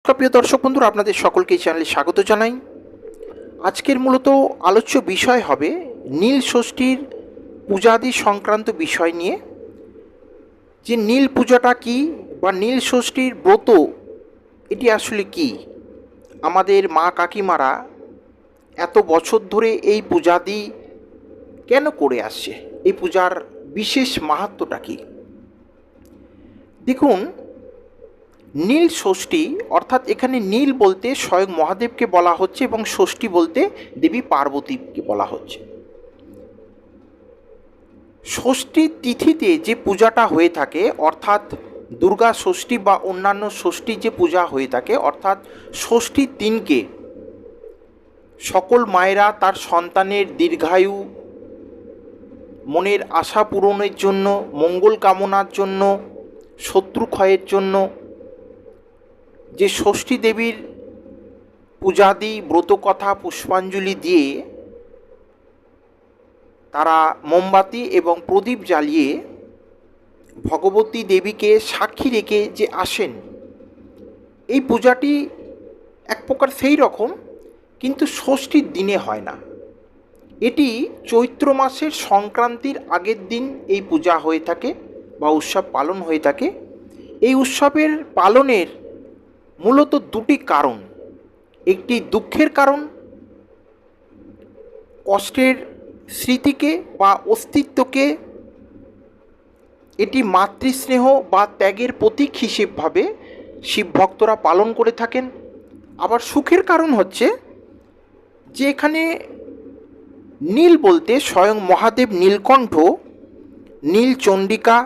প্রিয় দর্শক বন্ধুরা, আপনাদের সকলকে এই চ্যানেলে স্বাগত জানাই। আজকের মূলত আলোচ্য বিষয় হবে নীল ষষ্ঠীর পূজাদি সংক্রান্ত বিষয় নিয়ে। যে নীল পূজাটা কি বা নীল ষষ্ঠীর ব্রত এটি আসলে কি, আমাদের মা কাকিমারা এত বছর ধরে এই পূজাদি কেন করে আসছে, এই পূজার বিশেষ মাহাত্ম্যটা কি। দেখুন, নীল ষষ্ঠী অর্থাৎ এখানে নীল বলতে স্বয়ং মহাদেবকে বলা হচ্ছে এবং ষষ্ঠী বলতে দেবী পার্বতীকে বলা হচ্ছে। ষষ্ঠী তিথিতে যে পূজাটা হয়ে থাকে অর্থাৎ দুর্গা ষষ্ঠী বা অন্যান্য ষষ্ঠী যে পূজা হয়ে থাকে অর্থাৎ ষষ্ঠীর দিনকে সকল মায়েরা তার সন্তানের দীর্ঘায়ু, মনের আশা পূরণের জন্য, মঙ্গল কামনার জন্য, শত্রু ক্ষয়ের জন্য যে ষষ্ঠী দেবীর পূজাদি ব্রতকথা পুষ্পাঞ্জলি দিয়ে তারা মোমবাতি এবং প্রদীপ জ্বালিয়ে ভগবতী দেবীকে সাক্ষী রেখে যে আসেন, এই পূজাটি এক প্রকার সেই রকম, কিন্তু ষষ্ঠীর দিনে হয় না। এটি চৈত্র মাসের সংক্রান্তির আগের দিন এই পূজা হয়ে থাকে বা উৎসব পালন হয়ে থাকে। এই উৎসবের পালনের মূলত দুটি কারণ। একটি দুঃখের কারণ, কষ্টের স্মৃতিকে বা অস্তিত্বকে এটি মাতৃস্নেহ বা ত্যাগের প্রতীক হিসেবভাবে শিব ভক্তরা পালন করে থাকেন। আবার সুখের কারণ হচ্ছে যে এখানে নীল বলতে স্বয়ং মহাদেব নীলকণ্ঠ, নীলচণ্ডিকা,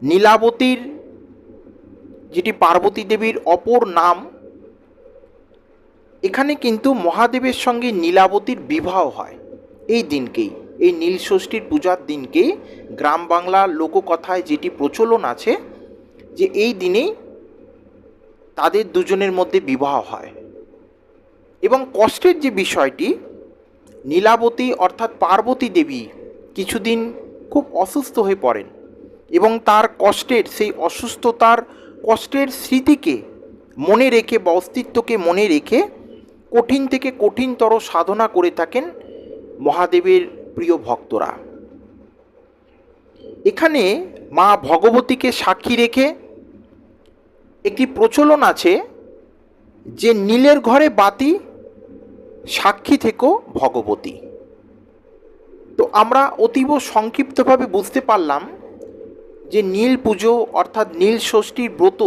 নীলাবতীর যেটি পার্বতী দেবীর অপর নাম, এখানে কিন্তু মহাদেবের সঙ্গে নীলাবতীর বিবাহ হয় এই দিনকেই, এই নীল ষষ্ঠীর পূজার দিনকেই। গ্রাম বাংলার লোককথায় যেটি প্রচলন আছে যে এই দিনেই তাদের দুজনের মধ্যে বিবাহ হয়। এবং কষ্টের যে বিষয়টি, নীলাবতী অর্থাৎ পার্বতী দেবী কিছুদিন খুব অসুস্থ হয়ে পড়েন এবং তার কষ্টের, সেই অসুস্থতার কষ্টের স্মৃতিকে মনে রেখে বা অস্তিত্বকে মনে রেখে কঠিন থেকে কঠিনতর সাধনা করে থাকেন মহাদেবের প্রিয় ভক্তরা। এখানে মা ভগবতীকে সাক্ষী রেখে একটি প্রচলন আছে যে নীলের ঘরে বাতি, সাক্ষী থেকো ভগবতী। তো আমরা অতীব সংক্ষিপ্তভাবে বুঝতে পারলাম যে নীল পুজো অর্থাৎ নীল ষষ্ঠীর ব্রত